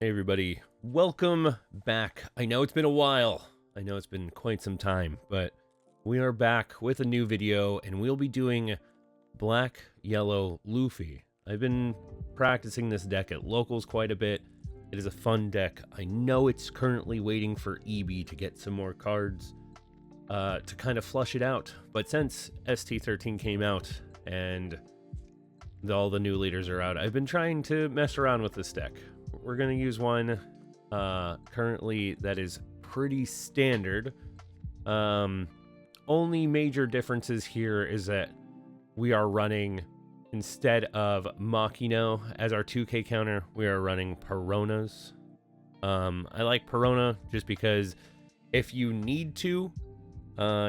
Hey everybody, welcome back. I know it's been a while. I know it's been quite some time, but we are back with a new video and we'll be doing Black Yellow Luffy. I've been practicing this deck at locals quite a bit. It is a fun deck. I know it's currently waiting for EB to get some more cards to kind of flush it out, but since ST13 came out and all the new leaders are out, I've been trying to mess around with this deck. We're going to use one currently that is pretty standard. Only major differences here is that we are running, instead of Makino as our 2k counter, we are running Peronas. I like Perona just because if you need to,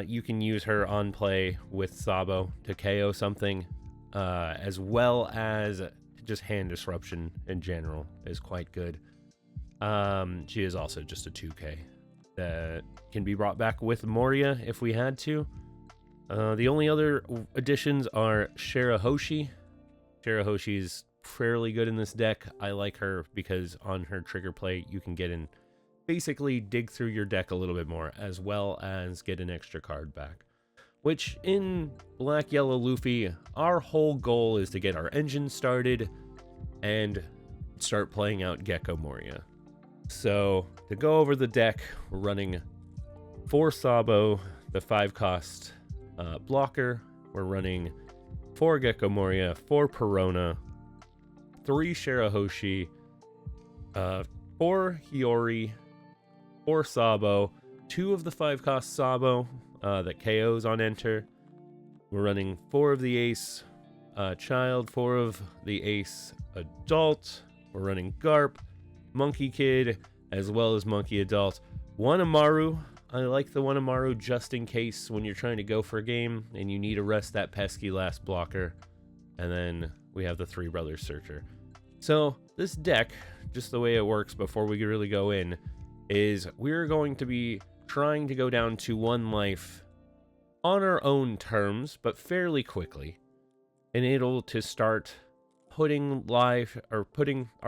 you can use her on play with Sabo to KO something, as well as just hand disruption in general is quite good. She is also just a 2k that can be brought back with Moria if we had to. The only other additions are Shirahoshi. Shirahoshi is fairly good in this deck. I like her because on her trigger play you can get in, basically dig through your deck a little bit more, as well as get an extra card back. Which, in Black Yellow Luffy, our whole goal is to get our engine started and start playing out Gecko Moria. So, to go over the deck, we're running 4 Sabo, the 5-cost blocker. We're running 4 Gecko Moria, 4 Perona, 3 Shirahoshi, 4 Hiyori, 4 Sabo, 2 of the 5-cost Sabo, that KOs on enter. We're running 4 of the Ace Child, 4 of the Ace Adult. We're running Garp, Monkey Kid, as well as Monkey Adult. 1 Amaru. I like the 1 Amaru just in case when you're trying to go for a game and you need to rest that pesky last blocker. And then we have the 3 Brothers Searcher. So this deck, just the way it works before we really go in, is we're going to be trying to go down to 1 life on our own terms, but fairly quickly, and able to start putting our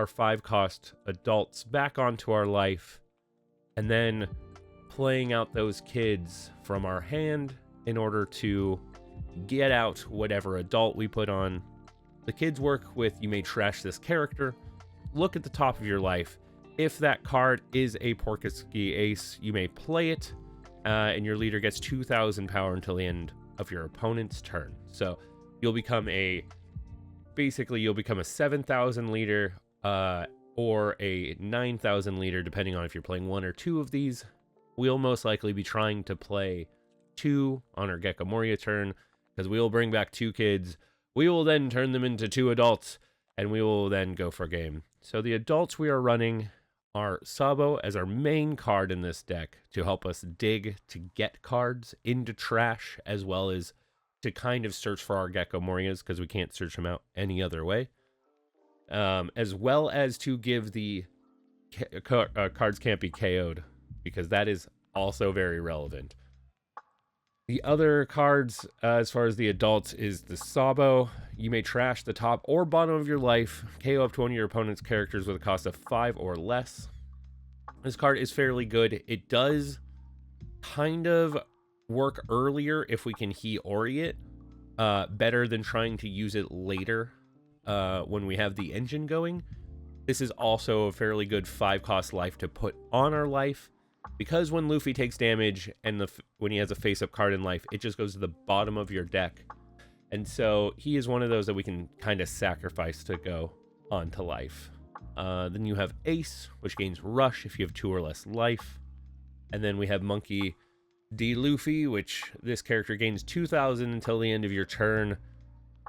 5-cost adults back onto our life, and then playing out those kids from our hand in order to get out whatever adult we put on. The kids work with, you may trash this character, look at the top of your life. If that card is a Porkisky Ace, you may play it, and your leader gets 2,000 power until the end of your opponent's turn. So you'll become a 7,000 leader, or a 9,000 leader, depending on if you're playing 1 or 2 of these. We'll most likely be trying to play 2 on our Gecko Moria turn, because we will bring back 2 kids. We will then turn them into 2 adults, and we will then go for a game. So the adults we are running are Sabo as our main card in this deck to help us dig to get cards into trash, as well as to kind of search for our Gecko Morias, because we can't search them out any other way. As well as to give the cards can't be KO'd, because that is also very relevant. The other cards, as far as the adults, is the Sabo. You may trash the top or bottom of your life, KO up to 1 of your opponent's characters with a cost of 5 or less. This card is fairly good. It does kind of work earlier if we can Hiyori it, better than trying to use it later when we have the engine going. This is also a fairly good 5-cost life to put on our life, because when Luffy takes damage and when he has a face-up card in life, it just goes to the bottom of your deck. And so he is one of those that we can kind of sacrifice to go onto life. Then you have Ace, which gains Rush if you have 2 or less life. And then we have Monkey D. Luffy, which this character gains 2,000 until the end of your turn.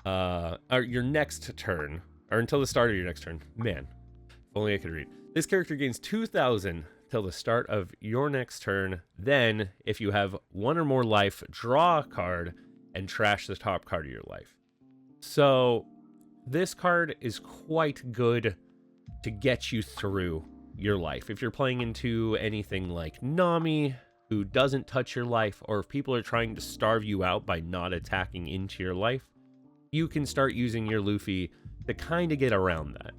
Or your next turn. Or until the start of your next turn. Man, if only I could read. This character gains 2,000 till the start of your next turn. Then, if you have 1 or more life, draw a card and trash the top card of your life. So, this card is quite good to get you through your life. If you're playing into anything like Nami, who doesn't touch your life, or if people are trying to starve you out by not attacking into your life, you can start using your Luffy to kind of get around that.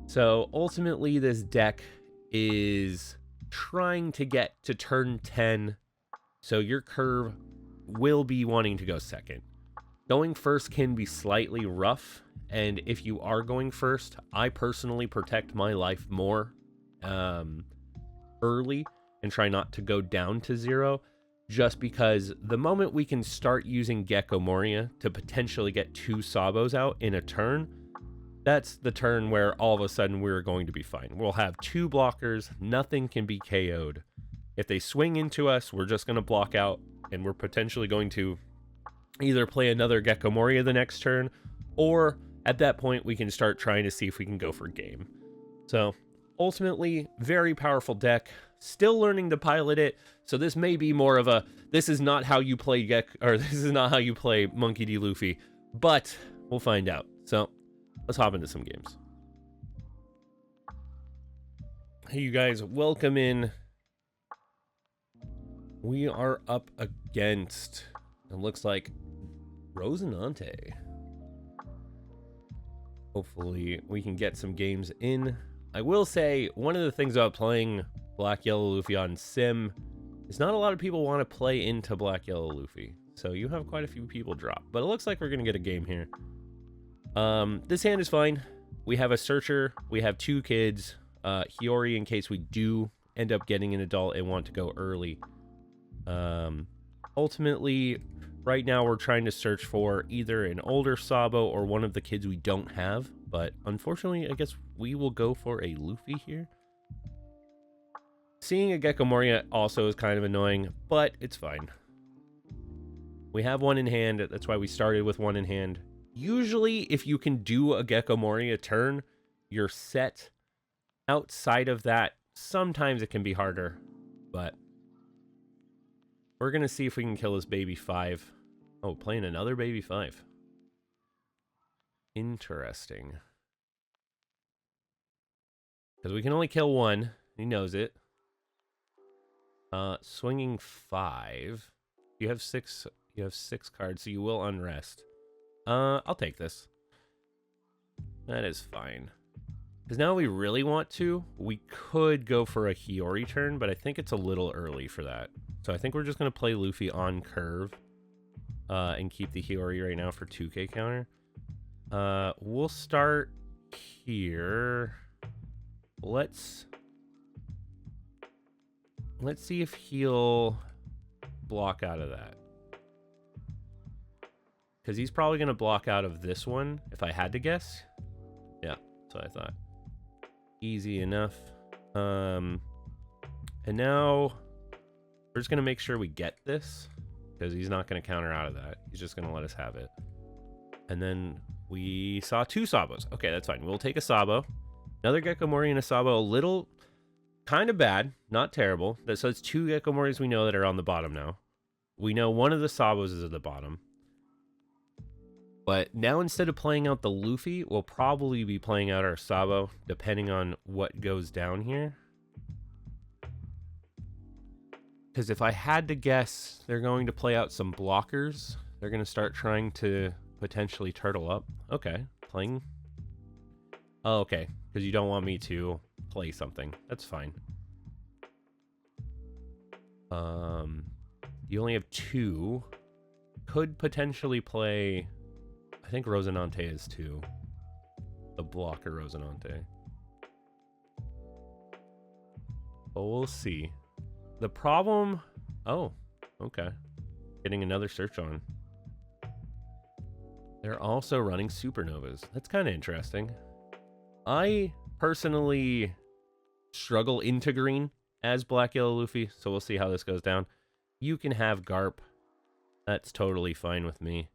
So ultimately, this deck is trying to get to turn 10, so your curve will be wanting to go second. Going first can be slightly rough, and if you are going first, I personally protect my life more early and try not to go down to 0, just because the moment we can start using Gecko Moria to potentially get 2 Sabos out in a turn, that's the turn where all of a sudden we're going to be fine. We'll have 2 blockers, nothing can be KO'd. If they swing into us, we're just going to block out, and we're potentially going to either play another Gecko Moria the next turn, or at that point we can start trying to see if we can go for game. So ultimately, very powerful deck. Still learning to pilot it, so this may be more of a, this is not how you play this is not how you play Monkey D. Luffy, but we'll find out. So let's hop into some games. Hey, you guys, welcome in. We are up against, it looks like, Rosinante. Hopefully we can get some games in. I will say, one of the things about playing Black Yellow Luffy on Sim is not a lot of people want to play into Black Yellow Luffy. So you have quite a few people drop. But it looks like we're going to get a game here. This hand is fine. We have a Searcher. We have 2 kids. Hiyori in case we do end up getting an adult and want to go early. Ultimately, right now we're trying to search for either an older Sabo or one of the kids we don't have. But unfortunately, I guess we will go for a Luffy here. Seeing a Gecko Moria also is kind of annoying, but it's fine. We have 1 in hand. That's why we started with 1 in hand. Usually, if you can do a Gecko Moria turn, you're set. Outside of that, sometimes it can be harder, but we're going to see if we can kill this baby 5. Oh, playing another baby 5. Interesting. Because we can only kill 1. He knows it. Swinging 5. You have 6 cards, so you will unrest. I'll take this. That is fine. Because now we really want to, we could go for a Hiyori turn, but I think it's a little early for that. So I think we're just going to play Luffy on curve and keep the Hiyori right now for 2k counter. We'll start here. Let's see if he'll block out of that. Because he's probably going to block out of this one, if I had to guess. Yeah, that's what I thought. Easy enough. And now we're just going to make sure we get this, because he's not going to counter out of that. He's just going to let us have it. And then we saw 2 Sabos. Okay, that's fine. We'll take a Sabo. Another Gecko Moria and a Sabo. A little kind of bad, not terrible. So it's 2 Gecko Morias we know that are on the bottom now. We know one of the Sabos is at the bottom. But now instead of playing out the Luffy, we'll probably be playing out our Sabo, depending on what goes down here. Because if I had to guess, they're going to play out some blockers. They're going to start trying to potentially turtle up. Okay, playing. Oh, okay, because you don't want me to play something. That's fine. You only have 2. Could potentially play... I think Rosinante is 2. The blocker Rosinante. But we'll see. The problem... Oh, okay. Getting another search on. They're also running supernovas. That's kind of interesting. I personally struggle into green as Black Yellow Luffy, so we'll see how this goes down. You can have Garp. That's totally fine with me.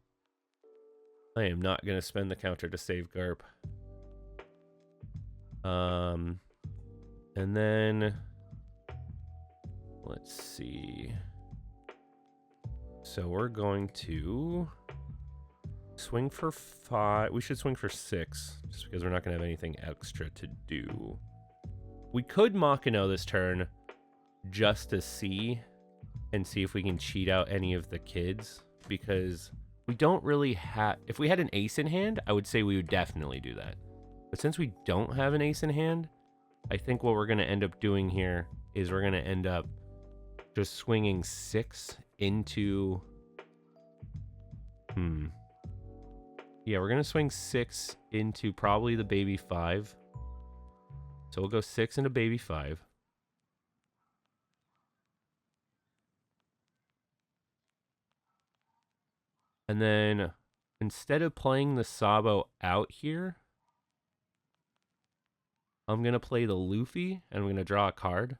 I am not going to spend the counter to save Garp. And then... Let's see. So we're going to... swing for 5. We should swing for 6, just because we're not going to have anything extra to do. We could Makino this turn, just to see, and see if we can cheat out any of the kids, because... we don't really have... if we had an ace in hand, I would say we would definitely do that. But since we don't have an ace in hand, I think what we're going to end up doing here is we're going to end up just swinging 6 into... Yeah, we're going to swing 6 into probably the baby 5. So we'll go 6 into baby 5. And then instead of playing the Sabo out here, I'm going to play the Luffy and I'm going to draw a card.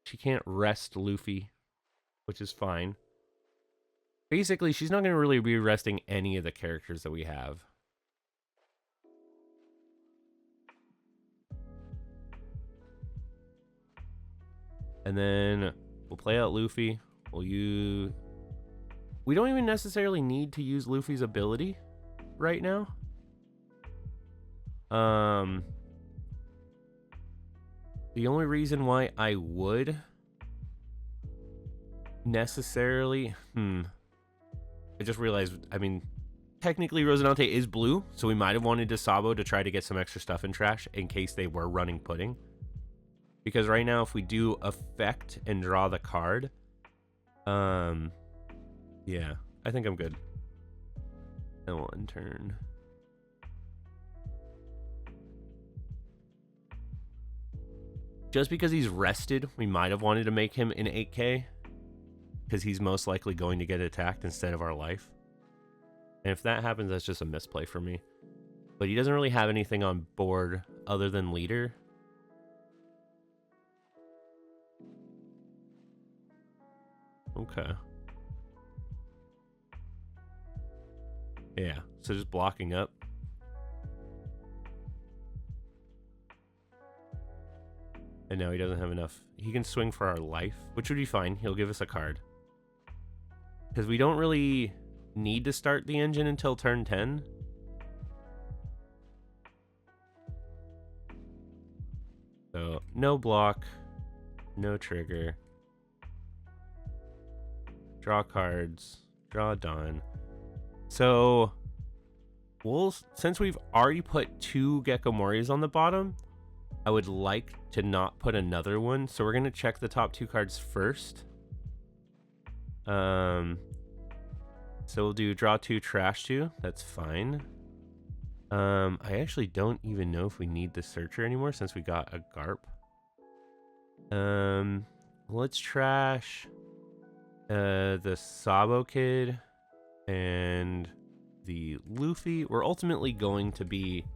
She can't rest Luffy, which is fine. Basically, she's not going to really be resting any of the characters that we have. And then we'll play out Luffy. We don't even necessarily need to use Luffy's ability right now. The only reason why I would necessarily... I just realized, I mean, technically Rosinante is blue, so we might have wanted to Sabo to try to get some extra stuff in trash in case they were running pudding. Because right now, if we do effect and draw the card, yeah, I think I'm good. And we'll end turn. Just because he's rested, we might have wanted to make him an 8K. Because he's most likely going to get attacked instead of our life. And if that happens, that's just a misplay for me. But he doesn't really have anything on board other than leader. Okay. Yeah, so just blocking up. And now he doesn't have enough. He can swing for our life, which would be fine. He'll give us a card. Because we don't really need to start the engine until turn 10. So, no block. No trigger. Draw cards. Draw Dawn. So, since we've already put 2 Gecko Moris on the bottom, I would like to not put another one. So we're going to check the top 2 cards first. So we'll do draw 2, trash 2. That's fine. I actually don't even know if we need the searcher anymore since we got a Garp. Let's trash the Sabo Kid and the Luffy. We're ultimately going to be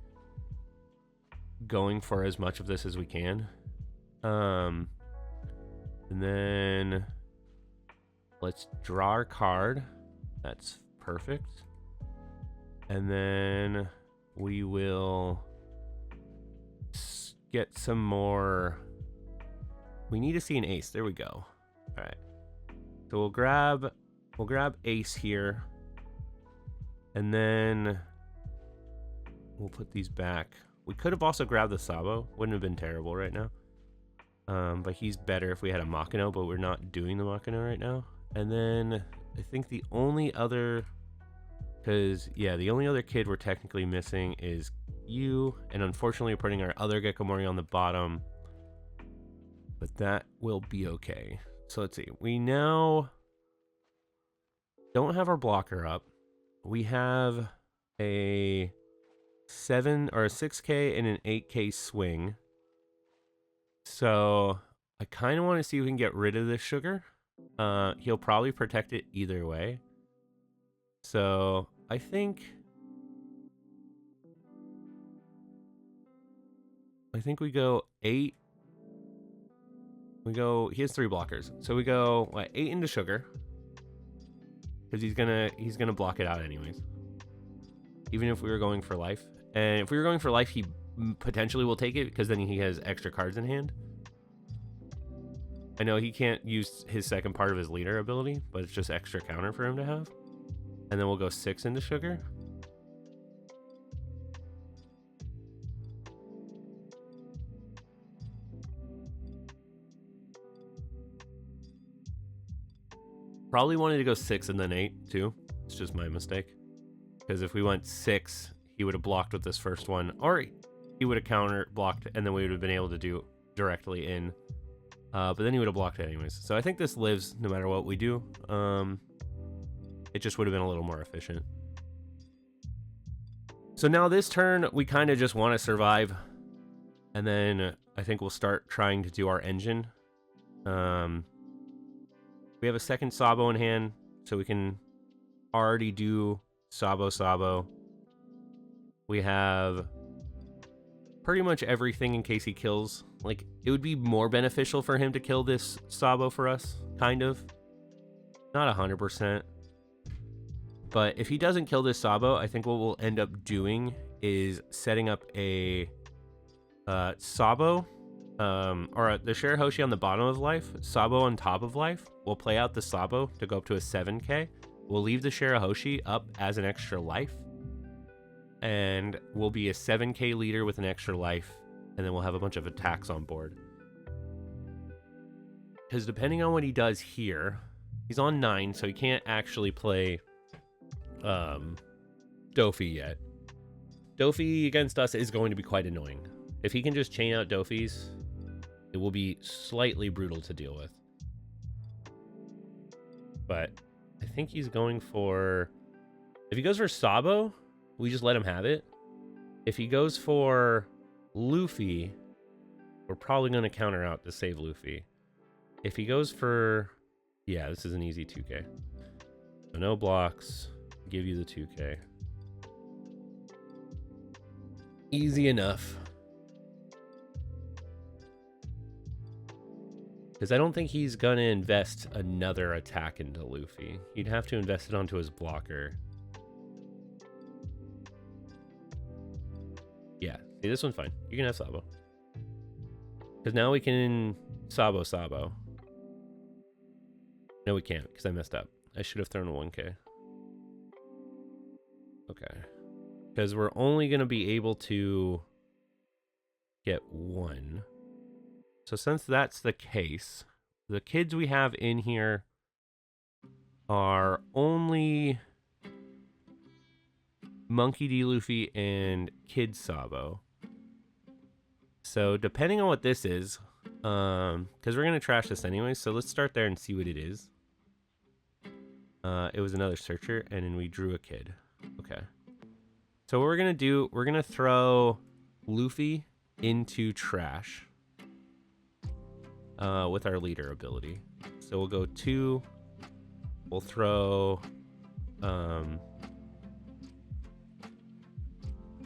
going for as much of this as we can. And then let's draw our card. That's perfect. And then we will get some more. We need to see an ace. There we go. All right. So we'll grab ace here. And then we'll put these back. We could have also grabbed the Sabo. Wouldn't have been terrible right now. But he's better if we had a Makino, but we're not doing the Makino right now. And then I think the only other... Because, yeah, the only other kid we're technically missing is you. And unfortunately, we're putting our other Gekomori on the bottom. But that will be okay. So let's see. We now don't have our blocker up. We have a 7 or a 6K and an 8K swing. So I kind of want to see if we can get rid of this sugar. He'll probably protect it either way. So I think we go 8. He has 3 blockers. So we go 8 into sugar. Because he's gonna block it out anyways. Even if we were going for life. And if we were going for life, he potentially will take it because then he has extra cards in hand. I know he can't use his second part of his leader ability, but it's just extra counter for him to have. And then we'll go 6 into sugar. Probably wanted to go 6 and then 8 too. It's just my mistake. Because if we went 6, he would have blocked with this first one, or he would have counter blocked, and then we would have been able to do directly in. But then he would have blocked it anyways. So I think this lives no matter what we do. It just would have been a little more efficient. So now this turn, we kind of just want to survive. And then I think we'll start trying to do our engine. We have a second Sabo in hand, so we can already do Sabo. We have pretty much everything in case he kills. Like, it would be more beneficial for him to kill this Sabo for us, kind of. Not 100%. But if he doesn't kill this Sabo, I think what we'll end up doing is setting up a Sabo, or the Shirahoshi on the bottom of life, Sabo on top of life. We'll play out the Sabo to go up to a 7k. We'll leave the Shirahoshi up as an extra life. And we'll be a 7k leader with an extra life. And then we'll have a bunch of attacks on board. Because depending on what he does here, he's on 9, so he can't actually play Dofi yet. Dofi against us is going to be quite annoying. If he can just chain out Dofis, it will be slightly brutal to deal with. But I think he's going for... If he goes for Sabo, we just let him have it. If he goes for Luffy, we're probably going to counter out to save Luffy. If he goes for... Yeah, this is an easy 2k. So no blocks. Give you the 2k. Easy enough. Because I don't think he's going to invest another attack into Luffy. He'd have to invest it onto his blocker. Yeah, see, this one's fine. You can have Sabo. Because now we can Sabo. No, we can't, because I messed up. I should have thrown a 1k. Okay. Because we're only going to be able to get 1. So since that's the case, the kids we have in here are only Monkey D. Luffy and Kid Sabo. So depending on what this is, because we're going to trash this anyway, so let's start there and see what it is. It was another searcher, and then we drew a kid. Okay. So what we're going to do, we're going to throw Luffy into trash with our leader ability. So we'll go 2. We'll throw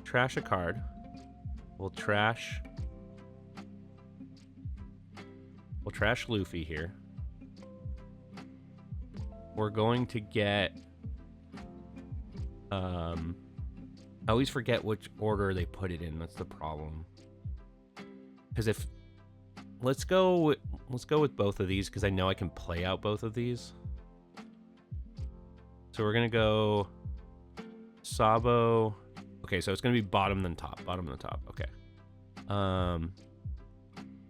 trash a card. We'll trash Luffy here. We're going to get I always forget which order they put it in. That's the problem. Because if let's go with both of these, because I know I can play out both of these. So we're gonna go Sabo. Okay, so it's gonna be bottom then top. Okay.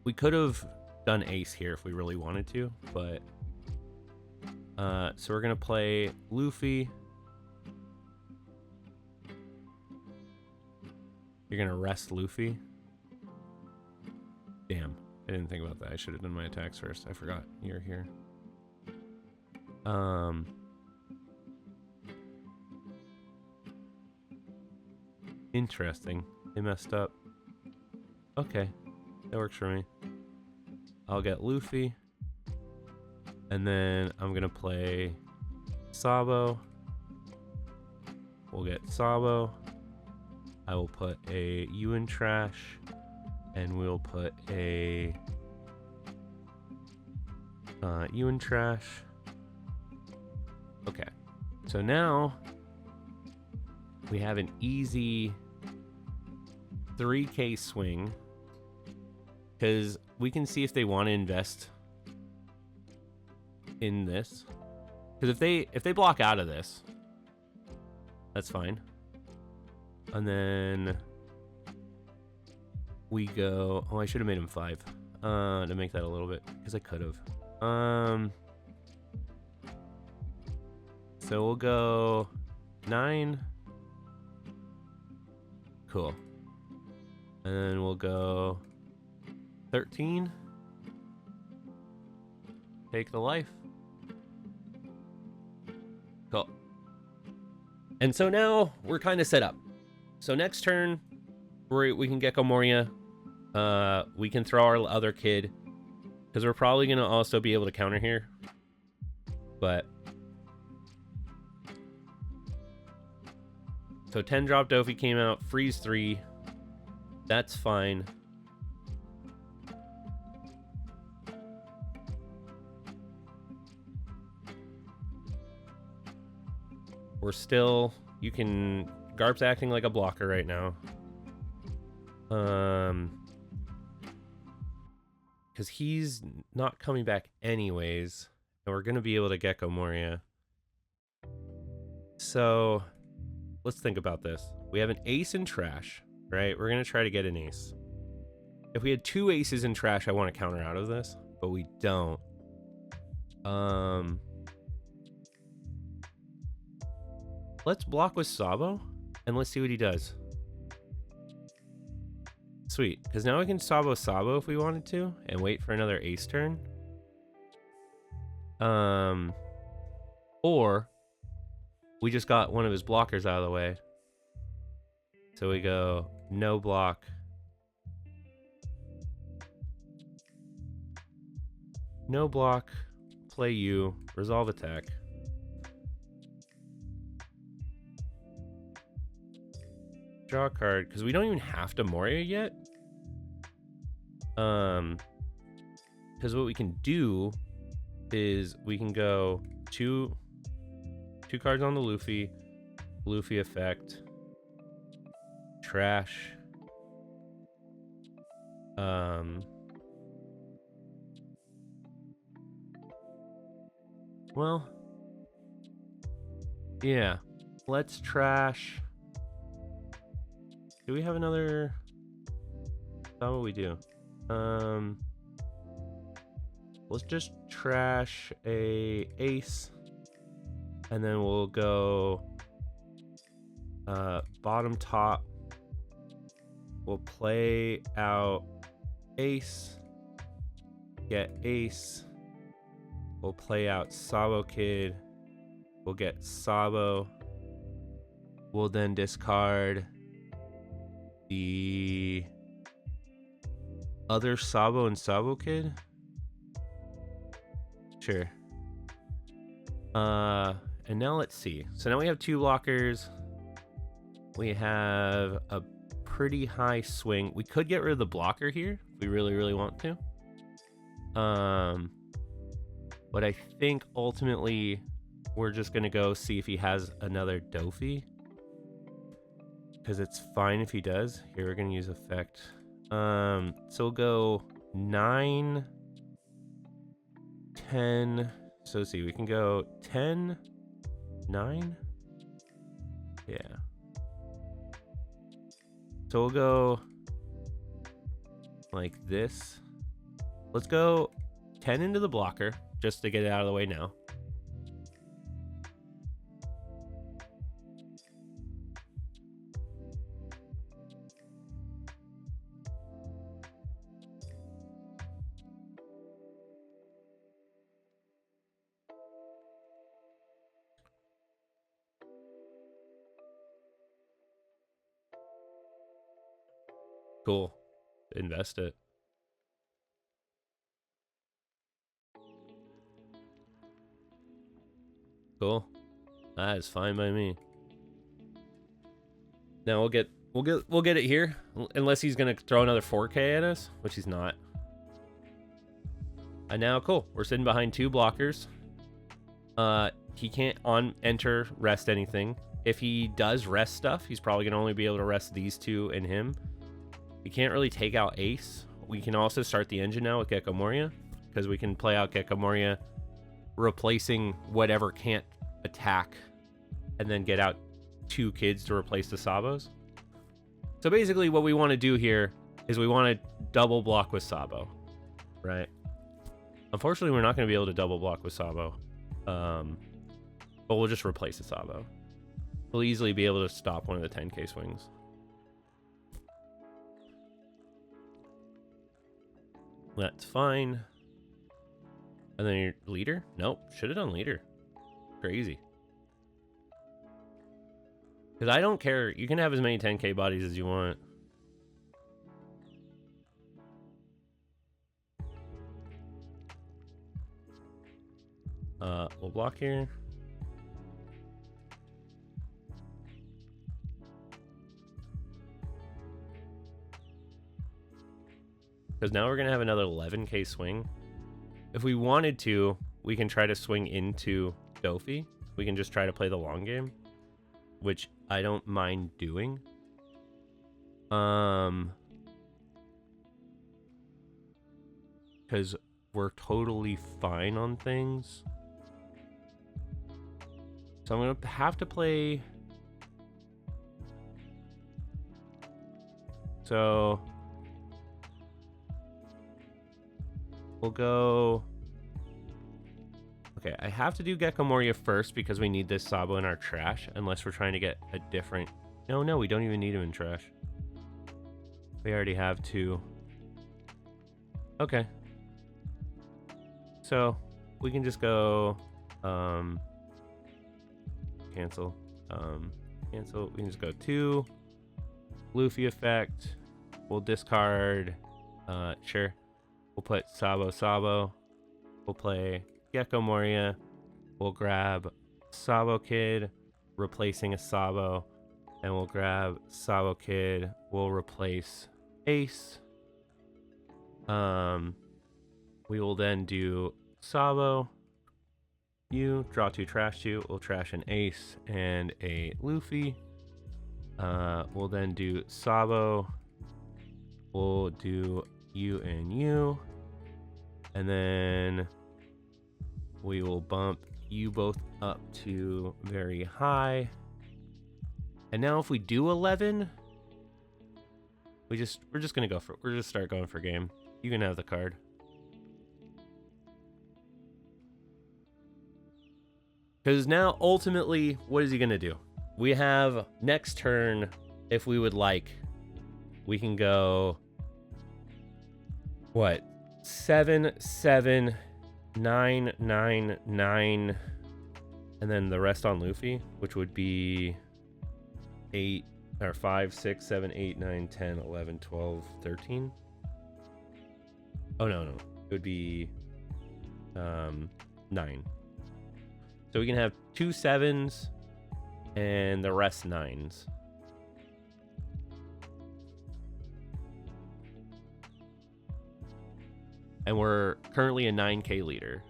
We could have done ace here if we really wanted to, but so we're gonna play Luffy. You're gonna rest Luffy. Damn, I didn't think about that. I should have done my attacks first. I forgot you're here. Interesting. They messed up. Okay, that works for me. I'll get Luffy. And then I'm gonna play Sabo. We'll get Sabo. I will put a U in trash. And we'll put a U in trash. Okay. So now we have an easy 3k swing. Because we can see if they want to invest in this. Because if they block out of this, that's fine. And then we go... Oh, I should have made him 5 to make that a little bit, because I could have. So we'll go 9. Cool. And then we'll go 13. Take the life. Cool. And so now we're kind of set up. So next turn, we can Gecko Moria. We can throw our other kid, because we're probably going to also be able to counter here. But so 10 drop Dofi came out, freeze 3. That's fine. We're still, you can, Garp's acting like a blocker right now. Because he's not coming back anyways. And we're going to be able to Gecko Moria. So let's think about this. We have an ace in trash, right? We're going to try to get an ace. If we had 2 aces in trash, I want to counter out of this, but we don't. Let's block with Sabo, and let's see what he does. Sweet, because now we can Sabo if we wanted to, and wait for another ace turn. Or we just got one of his blockers out of the way. So we go no block. No block, play you, resolve attack. Draw a card, because we don't even have to Moria yet. Because what we can do is we can go two cards on the Luffy effect, trash. Well, yeah, let's trash. Do we have another? That's not what we do. Let's just trash a ace, and then we'll go bottom top. We'll play out ace, get ace. We'll play out Sabo Kid. We'll get Sabo. We'll then discard the other Sabo and Sabo Kid. Sure. And now let's see. So now we have 2 blockers. We have a pretty high swing. We could get rid of the blocker here if we really, really want to. But I think ultimately we're just gonna go see if he has another Dofi, because it's fine if he does. Here, we're gonna use effect. So we'll go 9, 10. So let's see, we can go 10, 9. Yeah. So we'll go like this. Let's go 10 into the blocker, just to get it out of the way now. Cool. Invest it. Cool. That is fine by me. Now we'll get it here, unless he's gonna throw another 4K at us, which he's not. And now, cool. We're sitting behind 2 blockers. He can't enter rest anything. If he does rest stuff, he's probably gonna only be able to rest these 2 and him. He can't really take out ace. We can also start the engine now with Gecko Moria, because we can play out Gecko Moria, replacing whatever can't attack, and then get out 2 kids to replace the Sabos. So basically what we want to do here is we want to double block with Sabo, right? Unfortunately, we're not going to be able to double block with Sabo, but we'll just replace the Sabo. We'll easily be able to stop one of the 10K swings. That's fine. And then your leader? Nope. Should have done leader. Crazy. Because I don't care. You can have as many 10k bodies as you want. We'll block here. Because now we're going to have another 11k swing. If we wanted to, we can try to swing into Dofi. We can just try to play the long game, which I don't mind doing. Because we're totally fine on things. So I'm going to have to play... So... We'll go... Okay, I have to do Gecko Moria first because we need this Sabo in our trash, unless we're trying to get a different... No, we don't even need him in trash. We already have two. Okay. So, we can just go... Cancel. Cancel. We can just go 2. Luffy effect. We'll discard... Sure. We'll put Sabo. We'll play Gecko Moria. We'll grab Sabo Kid, replacing a Sabo. And we'll grab Sabo Kid. We'll replace Ace. We will then do Sabo. You draw 2 trash 2. We'll trash an Ace and a Luffy. We'll then do Sabo. We'll do you and you. And then we will bump you both up to very high. And now if we do 11, we're just gonna go for, we're just start going for game. You can have the card. Because now ultimately, what is he gonna do? We have next turn, if we would like, we can go what? 7, 7, 9, 9, 9, and then the rest on Luffy, which would be 8 or 5, 6, 7, 8, 9, 10, 11, 12, 13. Oh no, it would be 9. So we can have 2 7s and the rest 9s. And we're currently a 9k leader.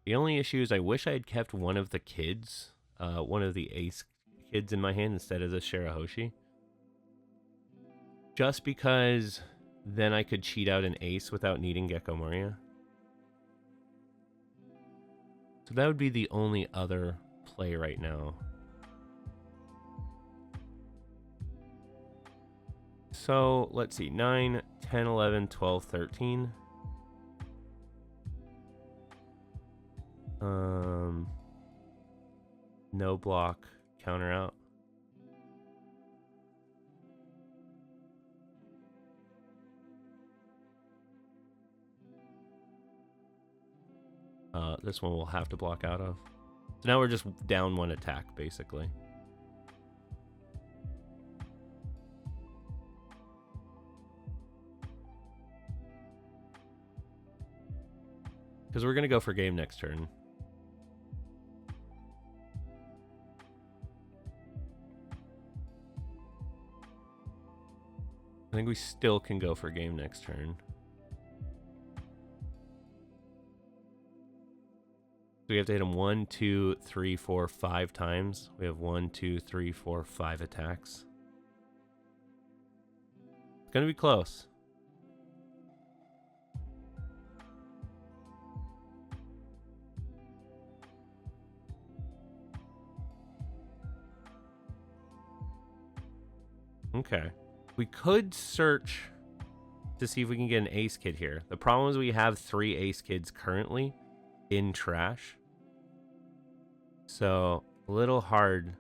The only issue is I wish I had kept one of the kids, one of the ace kids in my hand instead of the Shirahoshi. Just because then I could cheat out an ace without needing Gecko Moria. So that would be the only other play right now. So let's see, 9, 10, 11, 12, 13. No block, counter out. This one we'll have to block out of. So now we're just down 1 attack, basically. Because we're going to go for game next turn. I think we still can go for game next turn. We have to hit him 1, 2, 3, 4, 5 times. We have 1, 2, 3, 4, 5 attacks. It's gonna be close. Okay. We could search to see if we can get an ace kid here. The problem is we have 3 ace kids currently in trash. So a little hard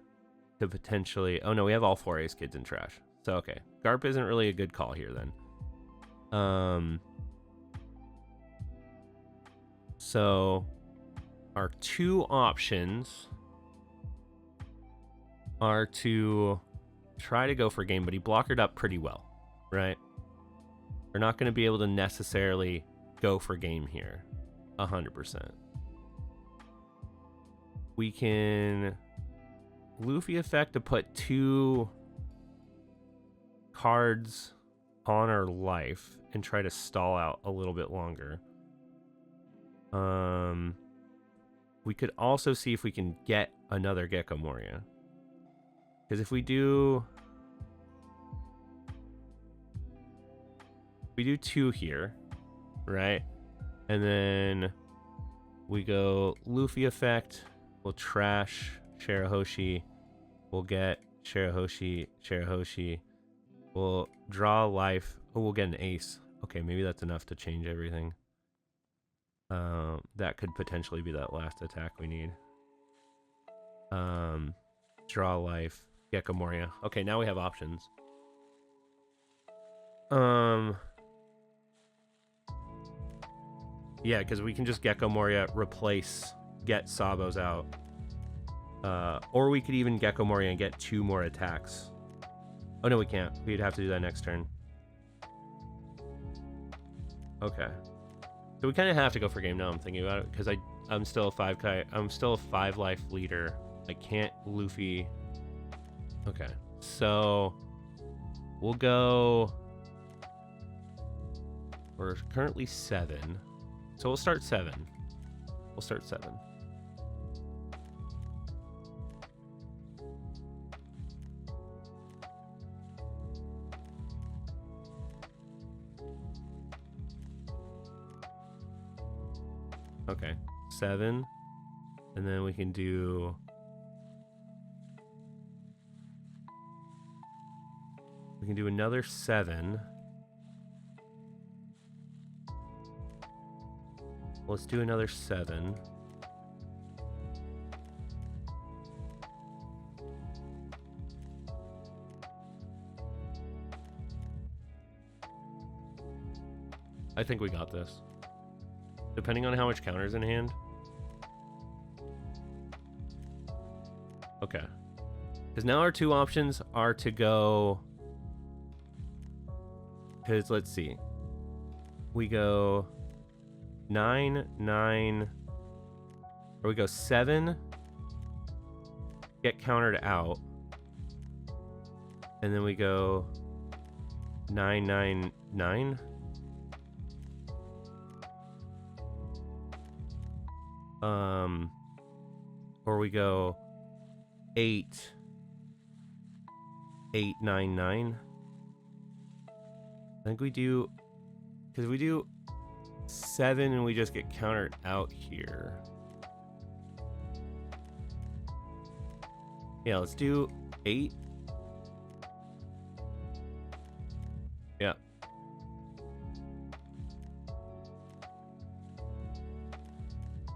to potentially... Oh no, we have all 4 ace kids in trash. So okay, Garp isn't really a good call here then. So our 2 options are to try to go for game, but he blockered up pretty well, right? We're not going to be able to necessarily go for game here 100%. We can Luffy effect to put 2 cards on our life and try to stall out a little bit longer. We could also see if we can get another Gecko Moria. Because if we do 2 here, right? And then we go Luffy effect, we'll trash Shirahoshi, we'll get Shirahoshi, we'll draw life, oh, we'll get an ace. Okay, maybe that's enough to change everything. That could potentially be that last attack we need. Draw life, Gecko Moria. Okay, now we have options. Yeah, because we can just Gecko Moria, replace, get Sabos out. Or we could even Gecko Moria and get 2 more attacks. Oh no, we can't. We'd have to do that next turn. Okay. So we kind of have to go for game now. I'm thinking about it because I'm still a 5 life leader. I can't Luffy. Okay, so we'll go. We're currently 7, so we'll start 7. We'll start 7. Okay, 7, and then we can do another 7. Let's do another 7. I think we got this. Depending on how much counter's in hand. Okay. Because now our 2 options are to go... Because let's see. We go 9, 9... Or we go 7. Get countered out. And then we go 9, 9, 9. Or we go 8, 8, 9, 9. I think we do, because we do 7 and we just get countered out here. Yeah, let's do 8. Yeah.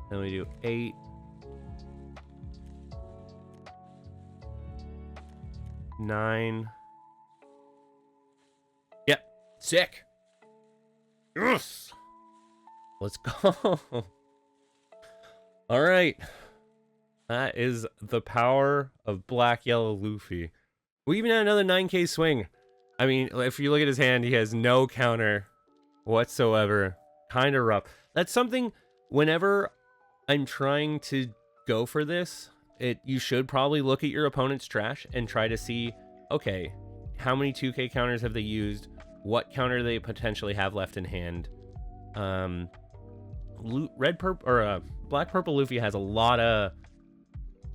Then we do 8. 9. Yep. Sick. Yes. Let's go. All right. That is the power of Black Yellow Luffy. We even had another 9k swing. I mean, if you look at his hand, he has no counter whatsoever. Kind of rough. That's something whenever I'm trying to go for this, you should probably look at your opponent's trash and try to see, okay, how many 2k counters have they used? What counter they potentially have left in hand? Black Purple Luffy has a lot of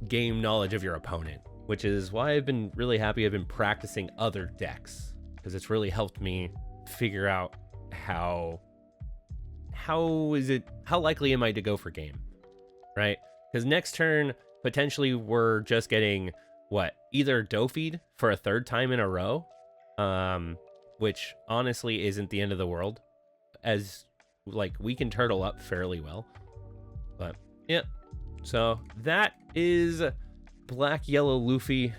game knowledge of your opponent, which is why I've been really happy I've been practicing other decks, because it's really helped me figure out how likely am I to go for game, right? Because next turn potentially we're just getting what, either Dofied for a 3rd time in a row, which honestly isn't the end of the world, as like we can turtle up fairly well. But yeah, so that is Black Yellow Luffy.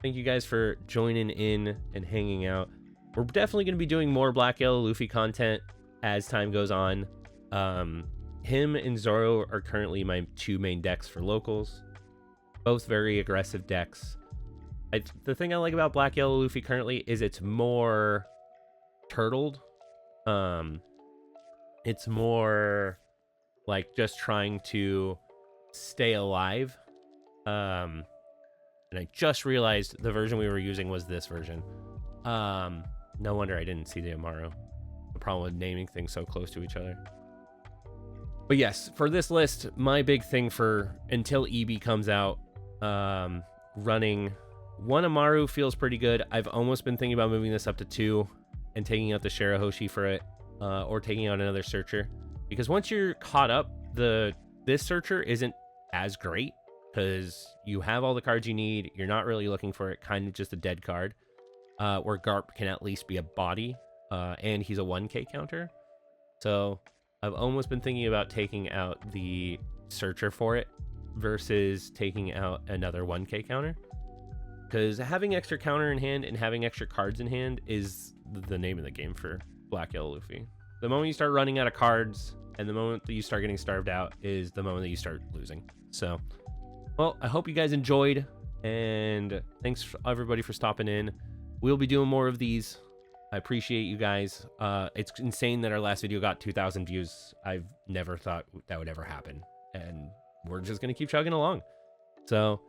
Thank you guys for joining in and hanging out. We're definitely going to be doing more Black Yellow Luffy content as time goes on. Him and Zoro are currently my 2 main decks for locals. Both very aggressive decks. The thing I like about Black Yellow Luffy currently is it's more turtled. It's more like just trying to stay alive. And I just realized the version we were using was this version. No wonder I didn't see the Amaru. The problem with naming things so close to each other. But yes, for this list, my big thing for until EB comes out, running 1 Amaru feels pretty good. I've almost been thinking about moving this up to 2 and taking out the Shirahoshi for it, or taking out another searcher. Because once you're caught up, this searcher isn't as great because you have all the cards you need. You're not really looking for it, kind of just a dead card. Where Garp can at least be a body, and he's a 1k counter. So I've almost been thinking about taking out the searcher for it versus taking out another 1k counter. Because having extra counter in hand and having extra cards in hand is the name of the game for Black Yellow Luffy. The moment you start running out of cards and the moment that you start getting starved out is the moment that you start losing. So, well, I hope you guys enjoyed, and thanks everybody for stopping in. We'll be doing more of these. I appreciate you guys. It's insane that our last video got 2,000 views. I've never thought that would ever happen, and we're just gonna keep chugging along. So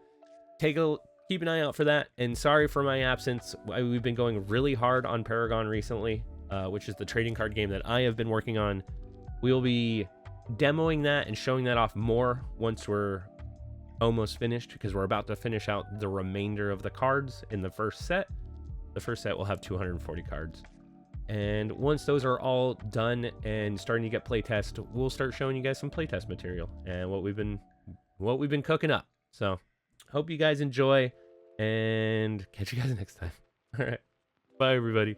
keep an eye out for that. And sorry for my absence. We've been going really hard on Paragon recently, which is the trading card game that I have been working on. We'll be demoing that and showing that off more once we're almost finished, because we're about to finish out the remainder of the cards in the first set. The first set will have 240 cards. And once those are all done and starting to get playtest, we'll start showing you guys some playtest material and what we've been cooking up. So hope you guys enjoy, and catch you guys next time. All right. Bye, everybody.